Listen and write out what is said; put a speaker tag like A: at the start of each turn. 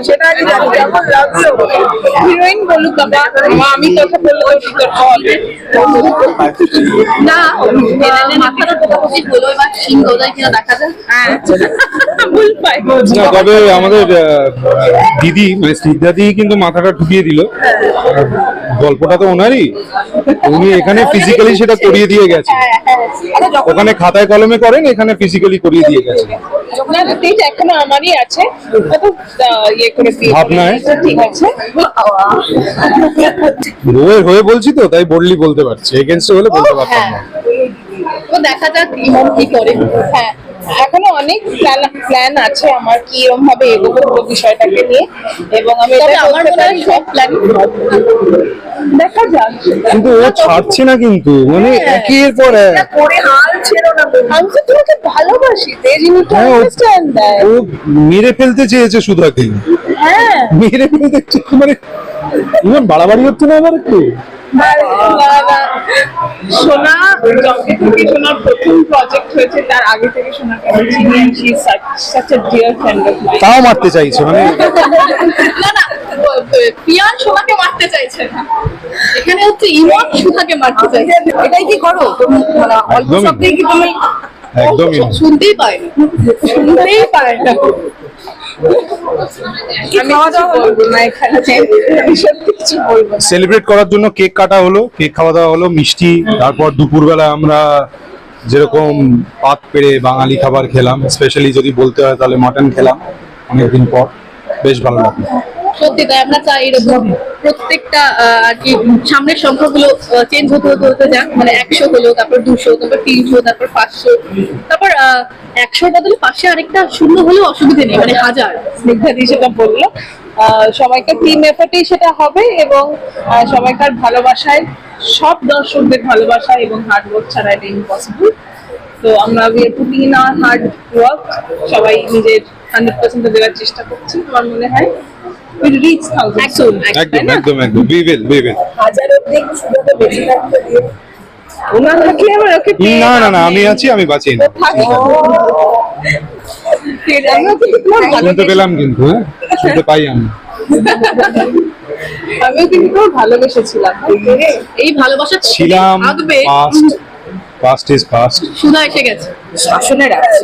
A: সেটা আমি জানি কেমন লাগলো। হিরোইন বলুক বাবা, আমি কথা বললে তোর হবে না। মাথাটা টোকাটোকি হলো, এবার সিংহ যায় কিনা দেখা যায়। হ্যাঁ ভুল পাই।
B: তবে আমাদের দিদি মানে স্নিগ্ধাদি কিন্তু মাথাটা ঢুকিয়ে দিল। গল্পটা তো ওনারই, উনি এখানে ফিজিক্যালি সেটা করিয়ে দিয়ে গেছে। ওখানে খাতায় কলমে করেন, এখানে ফিজিক্যালি করিয়ে দিয়ে গেছে।
A: এখনো আমারই আছে, ইয়ে করে
B: ভাবনায়
A: ঠিক আছে।
B: বউয়ের হয়ে বলছি তো, তাই বললি বলতে পারছি, এগেনস্ট হলে বলতে পারতাম না।
A: তো দেখা যাক ইমন কি করে। হ্যাঁ, এখনো অনেক প্ল্যান আছে আমার, কি এরকম ভাবে এগোবো পুরো বিষয়টাকে নিয়ে, এবং আমি আমার মনে হয় সব প্ল্যান দেখা যাক।
B: কিন্তু ও ছাড়ছে না কিন্তু, মানে একের পর এক
A: করে হাল ছেড়ো না। আমি তো তোমাকে ভালোবাসি, আন্ডারস্ট্যান্ড দ্যাট।
B: ও মেরে ফেলতে চেয়েছে সুধাকে,
A: হ্যাঁ
B: মেরে ফেলতে মানে ইমন বাড়াবাড়ি হচ্ছে না আবার একটু?
A: সোনা যখন থেকে সোনার প্রথম প্রজেক্ট হয়েছে তার আগে থেকে সোনাকে আমি চিনি, and she is such a dear friend of mine.
B: তাও মারতে চাইছে মানে।
A: না না, পিয়ান সোনাকে মারতে চাইছে না, এখানে হচ্ছে ইমন সুধাকে মারতে চাইছে। এটাই কি করো তুমি? মানে অল্প
B: একদমই।
A: শব্দেই কি তুমি?
B: একদমই।
A: শুনতেই পায় না, শুনতেই পায় না। আমি বলবো না এখানে, আমি সত্যি কিছু বলবো না।
B: সেলিব্রেট করার জন্য কেক কাটা হলো, কেক খাওয়া দাওয়া হলো, মিষ্টি। তারপর দুপুরবেলা আমরা যেরকম পাত পেড়ে বাঙালি খাবার খেলাম, স্পেশালি যদি বলতে হয় তাহলে মাটন খেলাম অনেকদিন পর, বেশ ভালো লাগলো।
A: সত্যি তাই, আমরা চাই এরকম প্রত্যেকটা আর কি সামনের সংখ্যাগুলো চেঞ্জ হতে হতে হতে যাক, মানে 100 হলো, তারপর 200, তারপর 300, তারপর 500, তারপর 100 বদলে পাশে আরেকটা শূন্য হলেও অসুবিধা নেই, মানে 1000। স্নিগ্ধাদি সেটা বললো, সবাইকার টিম এফোর্টেই সেটা হবে, এবং সবাইকার ভালোবাসায়, সব দর্শকদের ভালোবাসা এবং হার্ড ওয়ার্ক ছাড়া এটা ইম্পসিবল। তো আমরা we are putting in our hard work, সবাই নিজের 100% দেওয়ার চেষ্টা করছি। আমার মনে হয় we'll reach 1000 soon,
B: একদম একদম একদম, we will.
A: 1000 অবধি শুধু বেঁচে থাকতে দিয়ে ওনা থাকলে আমার ওকে
B: না না না, আমি আছি, আমি বাঁচি না। শুনতে পেলাম কিন্তু, হ্যাঁ শুনতে পাই আমি।
A: আমিও কিন্তু তোমার ভালোবেসেছিলাম, এই ভালোবাসা
B: ছিলাম,
A: থাকবে।
B: Past is past.
A: সুধা এসে গেছে, শাসনের আছে।